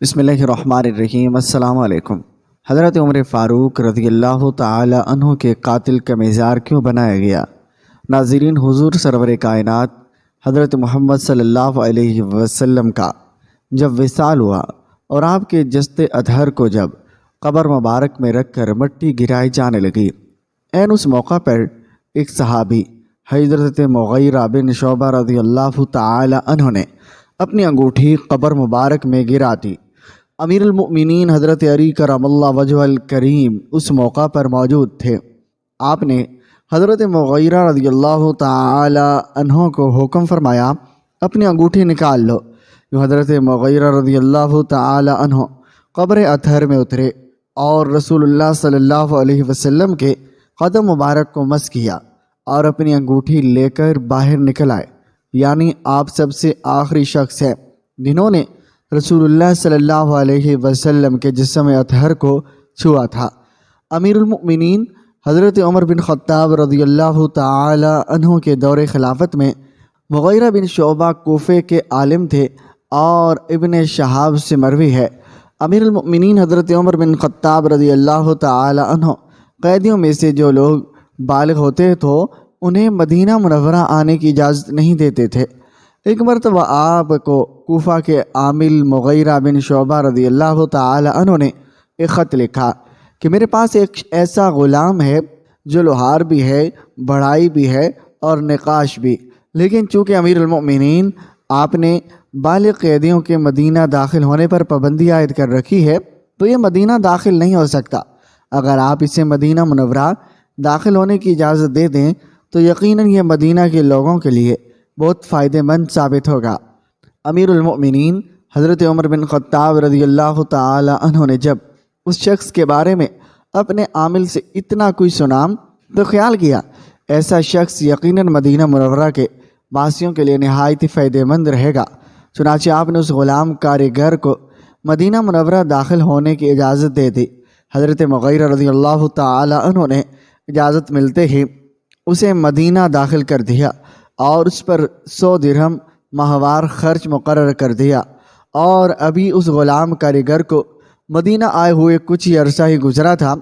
بسم اللہ الرحمن الرحیم۔ السلام علیکم۔ حضرت عمر فاروق رضی اللہ تعالی عنہ کے قاتل کا مزار کیوں بنایا گیا؟ ناظرین، حضور سرور کائنات حضرت محمد صلی اللہ علیہ وسلم کا جب وصال ہوا اور آپ کے جسد اطہر کو جب قبر مبارک میں رکھ کر مٹی گرائی جانے لگی، عین اس موقع پر ایک صحابی حضرت مغیرہ بن شعبہ رضی اللہ تعالی عنہ نے اپنی انگوٹھی قبر مبارک میں گرا دی۔ امیر المؤمنین حضرت علی کرم اللہ وجہ الکریم اس موقع پر موجود تھے۔ آپ نے حضرت مغیرہ رضی اللہ تعالی عنہ کو حکم فرمایا، اپنی انگوٹھی نکال لو۔ حضرت مغیرہ رضی اللہ تعالی عنہ قبر اطہر میں اترے اور رسول اللہ صلی اللہ علیہ وسلم کے قدم مبارک کو مس کیا اور اپنی انگوٹھی لے کر باہر نکل آئے، یعنی آپ سب سے آخری شخص ہیں جنہوں نے رسول اللہ صلی اللہ علیہ وسلم کے جسم اطہر کو چھوا تھا۔ امیر المؤمنین حضرت عمر بن خطاب رضی اللہ تعالی عنہ کے دور خلافت میں مغیرہ بن شعبہ کوفے کے عالم تھے اور ابن شہاب سے مروی ہے، امیر المؤمنین حضرت عمر بن خطاب رضی اللہ تعالی عنہ قیدیوں میں سے جو لوگ بالغ ہوتے تو انہیں مدینہ منورہ آنے کی اجازت نہیں دیتے تھے۔ ایک مرتبہ آپ کو کوفہ کے عامل مغیرہ بن شعبہ رضی اللہ تعالی عنہ نے ایک خط لکھا کہ میرے پاس ایک ایسا غلام ہے جو لوہار بھی ہے، بڑھائی بھی ہے اور نقاش بھی، لیکن چونکہ امیر المؤمنین آپ نے بالغ قیدیوں کے مدینہ داخل ہونے پر پابندی عائد کر رکھی ہے تو یہ مدینہ داخل نہیں ہو سکتا۔ اگر آپ اسے مدینہ منورہ داخل ہونے کی اجازت دے دیں تو یقیناً یہ مدینہ کے لوگوں کے لیے بہت فائدہ مند ثابت ہوگا۔ امیر المؤمنین حضرت عمر بن خطاب رضی اللہ تعالی عنہ نے جب اس شخص کے بارے میں اپنے عامل سے اتنا کچھ سنا تو خیال کیا ایسا شخص یقیناً مدینہ منورہ کے واسیوں کے لیے نہایت فائدہ مند رہے گا۔ چنانچہ آپ نے اس غلام کاریگر کو مدینہ منورہ داخل ہونے کی اجازت دے دی۔ حضرت مغیرہ رضی اللہ تعالی عنہ نے اجازت ملتے ہی اسے مدینہ داخل کر دیا اور اس پر 100 درہم ماہوار خرچ مقرر کر دیا، اور ابھی اس غلام کاریگر کو مدینہ آئے ہوئے کچھ ہی عرصہ ہی گزرا تھا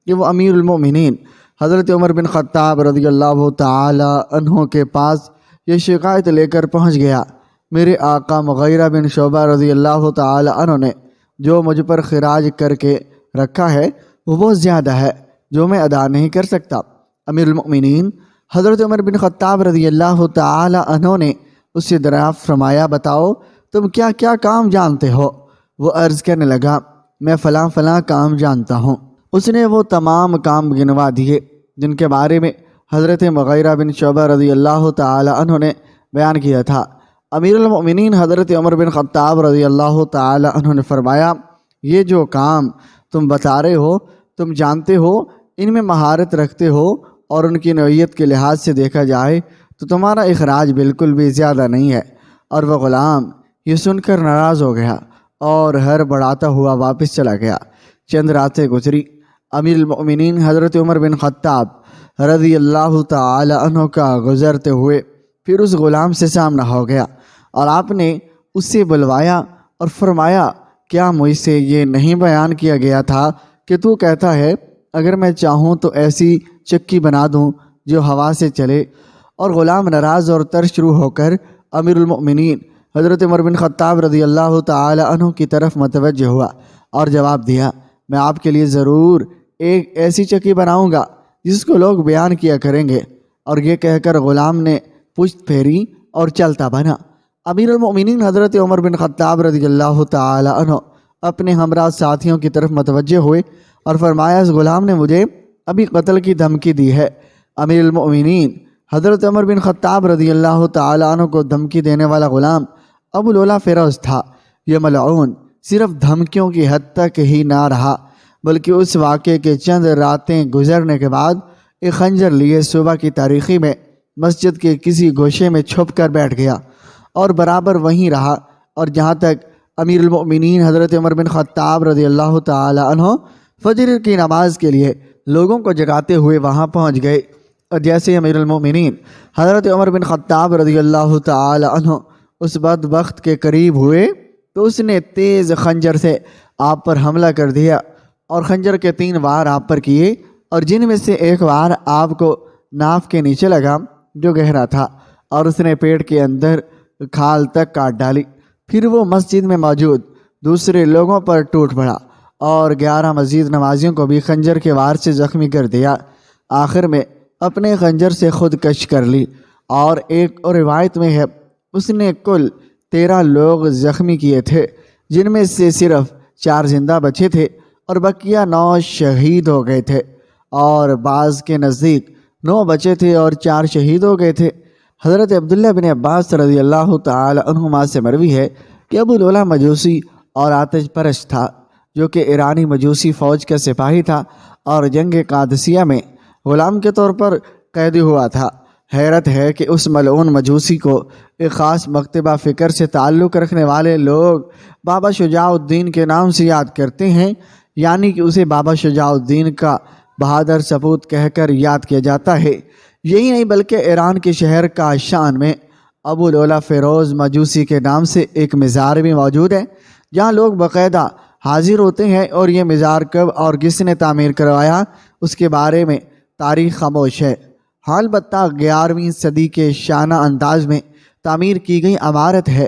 کہ وہ امیر المؤمنین حضرت عمر بن خطاب رضی اللہ تعالی عنہ کے پاس یہ شکایت لے کر پہنچ گیا، میرے آقا مغیرہ بن شعبہ رضی اللہ تعالی عنہ نے جو مجھ پر خراج کر کے رکھا ہے وہ بہت زیادہ ہے جو میں ادا نہیں کر سکتا۔ امیر المؤمنین حضرت عمر بن خطاب رضی اللہ تعالی عنہ نے اس سے دریافت فرمایا، بتاؤ تم کیا کیا کام جانتے ہو؟ وہ عرض کرنے لگا، میں فلاں فلاں کام جانتا ہوں۔ اس نے وہ تمام کام گنوا دیے جن کے بارے میں حضرت مغیرہ بن شعبہ رضی اللہ تعالی عنہ نے بیان کیا تھا۔ امیر المؤمنین حضرت عمر بن خطاب رضی اللہ تعالی عنہ نے فرمایا، یہ جو کام تم بتا رہے ہو تم جانتے ہو، ان میں مہارت رکھتے ہو اور ان کی نوعیت کے لحاظ سے دیکھا جائے تو تمہارا اخراج بالکل بھی زیادہ نہیں ہے۔ اور وہ غلام یہ سن کر ناراض ہو گیا اور ہر بڑھاتا ہوا واپس چلا گیا۔ چند راتیں گزری، امیر المؤمنین حضرت عمر بن خطاب رضی اللہ تعالی عنہ کا گزرتے ہوئے پھر اس غلام سے سامنا ہو گیا اور آپ نے اس سے بلوایا اور فرمایا، کیا مجھ سے یہ نہیں بیان کیا گیا تھا کہ تو کہتا ہے اگر میں چاہوں تو ایسی چکی بنا دوں جو ہوا سے چلے؟ اور غلام ناراض اور ترشروع ہو کر امیر المؤمنین حضرت عمر بن خطاب رضی اللہ تعالی عنہ کی طرف متوجہ ہوا اور جواب دیا، میں آپ کے لیے ضرور ایک ایسی چکی بناؤں گا جس کو لوگ بیان کیا کریں گے۔ اور یہ کہہ کر غلام نے پشت پھیری اور چلتا بنا۔ امیر المؤمنین حضرت عمر بن خطاب رضی اللہ تعالی عنہ اپنے ہمراہ ساتھیوں کی طرف متوجہ ہوئے اور فرمایا، اس غلام نے مجھے ابھی قتل کی دھمکی دی ہے۔ امیر المؤمنین حضرت عمر بن خطاب رضی اللہ تعالی عنہ کو دھمکی دینے والا غلام ابو لولا فیروز تھا۔ یہ ملعون صرف دھمکیوں کی حد تک ہی نہ رہا بلکہ اس واقعے کے چند راتیں گزرنے کے بعد ایک خنجر لیے صبح کی تاریکی میں مسجد کے کسی گوشے میں چھپ کر بیٹھ گیا اور برابر وہیں رہا، اور جہاں تک امیر المؤمنین حضرت عمر بن خطاب رضی اللہ تعالی عنہ فجر کی نماز کے لیے لوگوں کو جگاتے ہوئے وہاں پہنچ گئے، اور جیسے امیر المؤمنین حضرت عمر بن خطاب رضی اللہ تعالی عنہ اس بدبخت کے قریب ہوئے تو اس نے تیز خنجر سے آپ پر حملہ کر دیا اور خنجر کے 3 وار آپ پر کیے، اور جن میں سے ایک وار آپ کو ناف کے نیچے لگا جو گہرا تھا، اور اس نے پیٹ کے اندر کھال تک کاٹ ڈالی۔ پھر وہ مسجد میں موجود دوسرے لوگوں پر ٹوٹ پڑا اور 11 مزید نمازیوں کو بھی خنجر کے وار سے زخمی کر دیا۔ آخر میں اپنے خنجر سے خود کش کر لی، اور ایک اور روایت میں ہے اس نے کل 13 لوگ زخمی کیے تھے، جن میں سے صرف 4 زندہ بچے تھے اور بقیہ 9 شہید ہو گئے تھے، اور بعض کے نزدیک 9 بچے تھے اور 4 شہید ہو گئے تھے۔ حضرت عبداللہ بن عباس رضی اللہ تعالی عنہما سے مروی ہے کہ ابو لولہ مجوسی اور آتش پرست تھا، جو کہ ایرانی مجوسی فوج کا سپاہی تھا اور جنگ قادسیہ میں غلام کے طور پر قیدی ہوا تھا۔ حیرت ہے کہ اس ملعون مجوسی کو ایک خاص مکتبہ فکر سے تعلق رکھنے والے لوگ بابا شجاع الدین کے نام سے یاد کرتے ہیں، یعنی کہ اسے بابا شجاع الدین کا بہادر سپوت کہہ کر یاد کیا جاتا ہے۔ یہی نہیں بلکہ ایران کے شہر کاشان میں ابو لولہ فیروز مجوسی کے نام سے ایک مزار بھی موجود ہے، جہاں لوگ باقاعدہ حاضر ہوتے ہیں، اور یہ مزار کب اور کس نے تعمیر کروایا اس کے بارے میں تاریخ خاموش ہے۔ البتہ 11ویں صدی کے شانہ انداز میں تعمیر کی گئی عمارت ہے،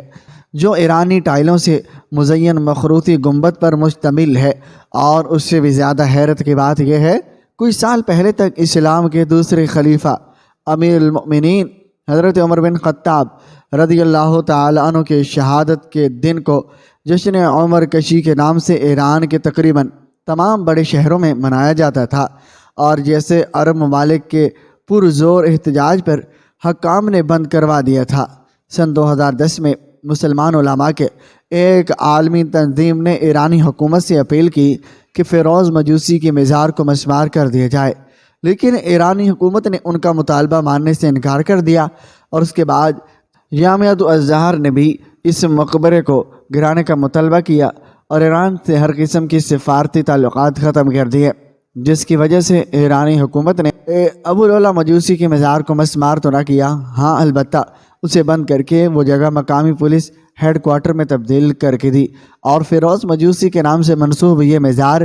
جو ایرانی ٹائلوں سے مزین مخروطی گنبد پر مشتمل ہے، اور اس سے بھی زیادہ حیرت کی بات یہ ہے کچھ سال پہلے تک اسلام کے دوسرے خلیفہ امیر المؤمنین حضرت عمر بن خطاب رضی اللہ تعالی عنہ کے شہادت کے دن کو جشن عمر کشی کے نام سے ایران کے تقریباً تمام بڑے شہروں میں منایا جاتا تھا، اور جیسے عرب ممالک کے پرزور احتجاج پر حکام نے بند کروا دیا تھا۔ سن 2010 میں مسلمان علماء کے ایک عالمی تنظیم نے ایرانی حکومت سے اپیل کی کہ فیروز مجوسی کی مزار کو مسمار کر دیا جائے، لیکن ایرانی حکومت نے ان کا مطالبہ ماننے سے انکار کر دیا، اور اس کے بعد جامعۃ الازہر نے بھی اس مقبرے کو گرانے کا مطالبہ کیا اور ایران سے ہر قسم کی سفارتی تعلقات ختم کر دیے، جس کی وجہ سے ایرانی حکومت نے ابو لولہ مجوسی کی مزار کو مسمار تو نہ کیا، ہاں البتہ اسے بند کر کے وہ جگہ مقامی پولیس ہیڈ کوارٹر میں تبدیل کر کے دی، اور فیروز مجوسی کے نام سے منسوب یہ مزار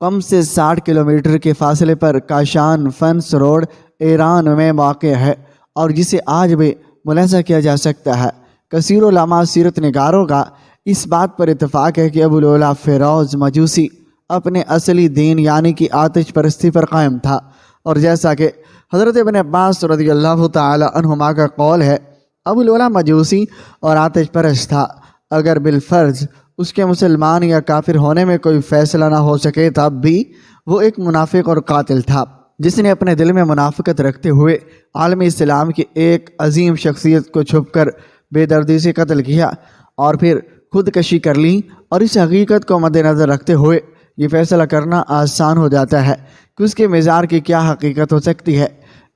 کم سے 60 کلومیٹر کے فاصلے پر کاشان فنس روڈ ایران میں واقع ہے، اور جسے آج بھی ملاحظہ کیا جا سکتا ہے۔ کثیر علماء سیرت نگاروں کا اس بات پر اتفاق ہے کہ ابو لولہ فیروز مجوسی اپنے اصلی دین یعنی کہ آتش پرستی پر قائم تھا، اور جیسا کہ حضرت ابن عباس رضی اللہ تعالی عنہما کا قول ہے، ابو لولہ مجوسی اور آتش پرست تھا، اگر بالفرض اس کے مسلمان یا کافر ہونے میں کوئی فیصلہ نہ ہو سکے تب بھی وہ ایک منافق اور قاتل تھا، جس نے اپنے دل میں منافقت رکھتے ہوئے عالم اسلام کی ایک عظیم شخصیت کو چھپ کر بے دردی سے قتل کیا اور پھر خودکشی کر لی۔ اور اس حقیقت کو مد نظر رکھتے ہوئے یہ فیصلہ کرنا آسان ہو جاتا ہے کہ اس کے مزار کی کیا حقیقت ہو سکتی ہے۔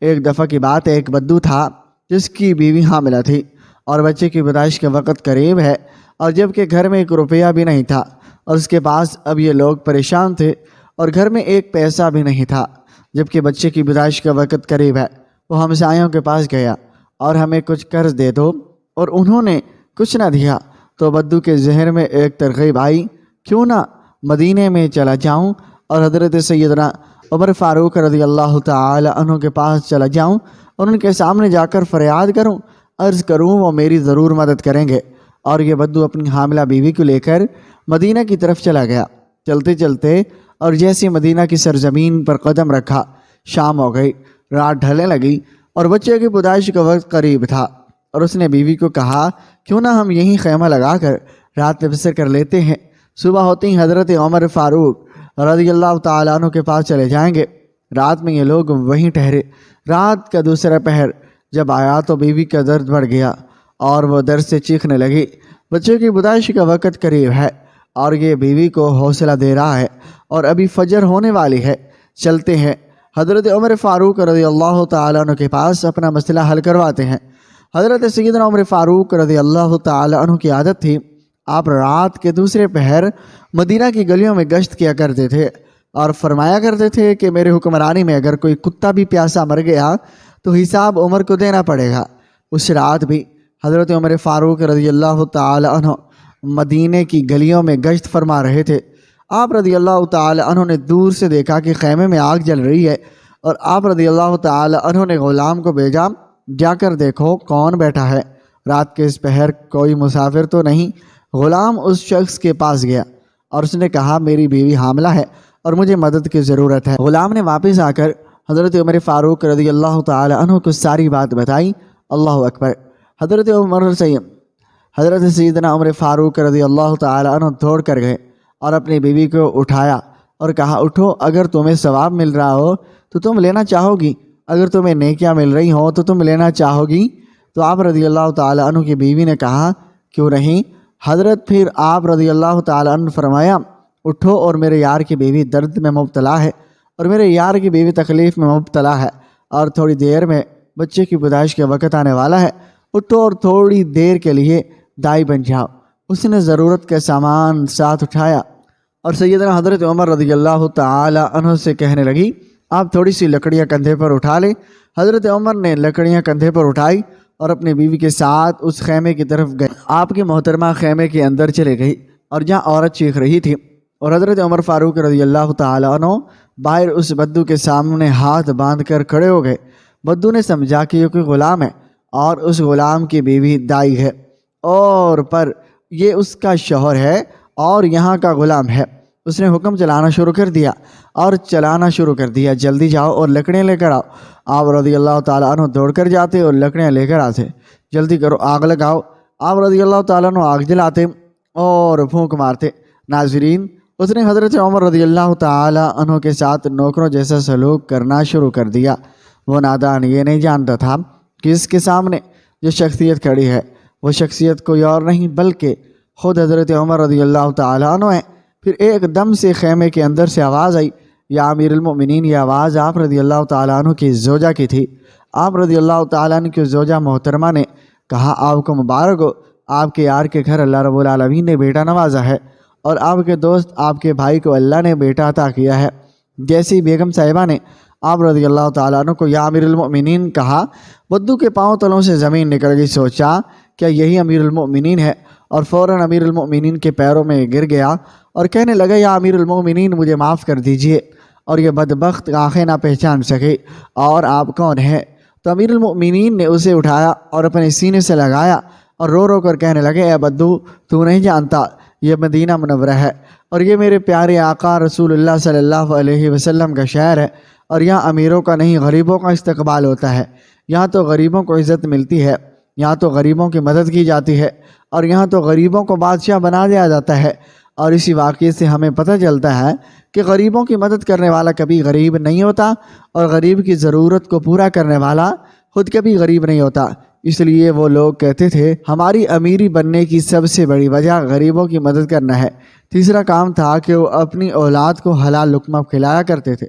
ایک دفعہ کی بات ہے، ایک بدو تھا جس کی بیوی حاملہ تھی اور بچے کی پیدائش کا وقت قریب ہے، اور جبکہ گھر میں 1 روپیہ بھی نہیں تھا، اور اس کے پاس اب یہ لوگ پریشان تھے اور گھر میں 1 پیسہ بھی نہیں تھا، جبکہ بچے کی پیدائش کا وقت قریب ہے۔ وہ ہمسایوں کے پاس گیا اور ہمیں کچھ قرض دے دو، اور انہوں نے کچھ نہ دیا، تو بدو کے ذہن میں ایک ترغیب آئی، کیوں نہ مدینے میں چلا جاؤں اور حضرت سیدنا عمر فاروق رضی اللہ تعالی عنہ کے پاس چلا جاؤں اور ان کے سامنے جا کر فریاد کروں، عرض کروں، وہ میری ضرور مدد کریں گے۔ اور یہ بدو اپنی حاملہ بیوی کو لے کر مدینہ کی طرف چلا گیا۔ چلتے چلتے اور جیسے مدینہ کی سرزمین پر قدم رکھا، شام ہو گئی، رات ڈھلنے لگی اور بچے کی پیدائش کا وقت قریب تھا، اور اس نے بیوی کو کہا، کیوں نہ ہم یہیں خیمہ لگا کر رات میں بسر کر لیتے ہیں، صبح ہوتے ہی حضرت عمر فاروق رضی اللہ تعالیٰ عنہ کے پاس چلے جائیں گے۔ رات میں یہ لوگ وہیں ٹھہرے۔ رات کا دوسرا پہر جب آیا تو بیوی کا درد بڑھ گیا اور وہ درد سے چیخنے لگی۔ بچے کی پیدائش کا وقت قریب ہے اور یہ بیوی کو حوصلہ دے رہا ہے اور ابھی فجر ہونے والی ہے، چلتے ہیں حضرت عمر فاروق رضی اللہ تعالیٰ عنہ کے پاس اپنا مسئلہ حل کرواتے ہیں۔ حضرت سیدنا عمر فاروق رضی اللہ تعالیٰ عنہ کی عادت تھی، آپ رات کے دوسرے پہر مدینہ کی گلیوں میں گشت کیا کرتے تھے اور فرمایا کرتے تھے کہ میرے حکمرانی میں اگر کوئی کتا بھی پیاسا مر گیا تو حساب عمر کو دینا پڑے گا۔ اس رات بھی حضرت عمر فاروق رضی اللہ تعالی عنہ مدینے کی گلیوں میں گشت فرما رہے تھے۔ آپ رضی اللہ تعالی عنہ نے دور سے دیکھا کہ خیمے میں آگ جل رہی ہے، اور آپ رضی اللہ تعالی عنہ نے غلام کو بھیجا، جا کر دیکھو کون بیٹھا ہے، رات کے اس پہر کوئی مسافر تو نہیں۔ غلام اس شخص کے پاس گیا اور اس نے کہا میری بیوی حاملہ ہے اور مجھے مدد کی ضرورت ہے۔ غلام نے واپس آ کر حضرت عمر فاروق رضی اللہ تعالی عنہ کو ساری بات بتائی۔ اللہ اکبر! حضرت سیدنا عمر فاروق رضی اللہ تعالی عنہ دوڑ کر گئے اور اپنی بیوی کو اٹھایا اور کہا اٹھو، اگر تمہیں ثواب مل رہا ہو تو تم لینا چاہو گی، اگر تمہیں نیکیاں مل رہی ہوں تو تم لینا چاہو گی۔ تو آپ رضی اللہ تعالی عنہ کی بیوی نے کہا کیوں نہیں حضرت۔ پھر آپ رضی اللہ تعالی عنہ فرمایا اٹھو، اور میرے یار کی بیوی درد میں مبتلا ہے اور میرے یار کی بیوی تکلیف میں مبتلا ہے، اور تھوڑی دیر میں بچے کی پیدائش کا وقت آنے والا ہے، اٹھو اور تھوڑی دیر کے لیے دائی بن جاؤ۔ اس نے ضرورت کا سامان ساتھ اٹھایا اور سیدنا حضرت عمر رضی اللہ تعالی عنہ سے کہنے لگی آپ تھوڑی سی لکڑیاں کندھے پر اٹھا لیں۔ حضرت عمر نے لکڑیاں کندھے پر اٹھائی اور اپنی بیوی کے ساتھ اس خیمے کی طرف گئے۔ آپ کی محترمہ خیمے کے اندر چلے گئی اور جہاں عورت چیخ رہی تھی، اور حضرت عمر فاروق رضی اللہ تعالی عنہ باہر اس بدو کے سامنے ہاتھ باندھ کر کھڑے ہو گئے۔ بدو نے سمجھا کہ یہ کوئی غلام ہے اور اس غلام کی بیوی دائی ہے، اور پر یہ اس کا شوہر ہے اور یہاں کا غلام ہے۔ اس نے حکم چلانا شروع کر دیا جلدی جاؤ اور لکڑیاں لے کر آؤ۔ آپ رضی اللہ تعالیٰ عنہ دوڑ کر جاتے اور لکڑیاں لے کر آتے، جلدی کرو آگ لگاؤ۔ آپ رضی اللہ تعالیٰ عنہ آگ جلاتے اور پھونک مارتے۔ ناظرین، اس نے حضرت عمر رضی اللہ تعالیٰ عنہ کے ساتھ نوکروں جیسا سلوک کرنا شروع کر دیا۔ وہ نادان یہ نہیں جانتا تھا کہ اس کے سامنے جو شخصیت کھڑی ہے وہ شخصیت کوئی اور نہیں بلکہ خود حضرت عمر رضی اللہ تعالیٰ عنہ ہے۔ پھر ایک دم سے خیمے کے اندر سے آواز آئی، یا امیر المؤمنین۔ یہ آواز آپ رضی اللہ تعالیٰ عنہ کی زوجہ کی تھی۔ آپ رضی اللہ تعالیٰ عنہ کی زوجہ محترمہ نے کہا آپ کو مبارک ہو، آپ کے یار کے گھر اللہ رب العالمین نے بیٹا نوازا ہے، اور آپ کے دوست آپ کے بھائی کو اللہ نے بیٹا عطا کیا ہے۔ جیسی بیگم صاحبہ نے آپ رضی اللہ تعالیٰ عنہ کو یا امیر المؤمنین کہا، بدو کے پاؤں تلوں سے زمین نکل گئی۔ سوچا کیا یہی امیر المؤمنین ہے، اور فوراً امیر المؤمنین کے پیروں میں گر گیا اور کہنے لگا یا امیر المؤمنین مجھے معاف کر دیجئے۔ اور یہ بدبخت آنکھیں نہ پہچان سکے اور آپ کون ہیں؟ تو امیر المؤمنین نے اسے اٹھایا اور اپنے سینے سے لگایا اور رو رو کر کہنے لگے اے بدو، تو نہیں جانتا یہ مدینہ منورہ ہے، اور یہ میرے پیارے آقا رسول اللہ صلی اللہ علیہ وسلم کا شہر ہے، اور یہاں امیروں کا نہیں غریبوں کا استقبال ہوتا ہے۔ یہاں تو غریبوں کو عزت ملتی ہے، یہاں تو غریبوں کی مدد کی جاتی ہے، اور یہاں تو غریبوں کو بادشاہ بنا دیا جاتا ہے۔ اور اسی واقعے سے ہمیں پتہ چلتا ہے کہ غریبوں کی مدد کرنے والا کبھی غریب نہیں ہوتا، اور غریب کی ضرورت کو پورا کرنے والا خود کبھی غریب نہیں ہوتا۔ اس لیے وہ لوگ کہتے تھے ہماری امیری بننے کی سب سے بڑی وجہ غریبوں کی مدد کرنا ہے۔ تیسرا کام تھا کہ وہ اپنی اولاد کو حلال لقمہ کھلایا کرتے تھے۔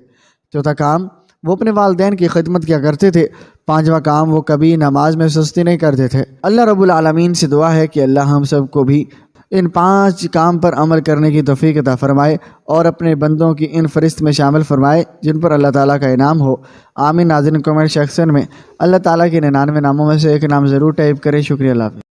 چوتھا کام وہ اپنے والدین کی خدمت کیا کرتے تھے۔ پانچواں کام وہ کبھی نماز میں سستی نہیں کرتے تھے۔ اللہ رب العالمین سے دعا ہے کہ اللہ ہم سب کو بھی ان 5 کام پر عمل کرنے کی توفیق عطا فرمائے اور اپنے بندوں کی ان فہرست میں شامل فرمائے جن پر اللہ تعالیٰ کا انعام ہو۔ آمین۔ ناظرین، کمنٹ سیکشن میں اللہ تعالیٰ کے 99 ناموں میں سے ایک نام ضرور ٹائپ کریں۔ شکریہ، اللہ حافظ۔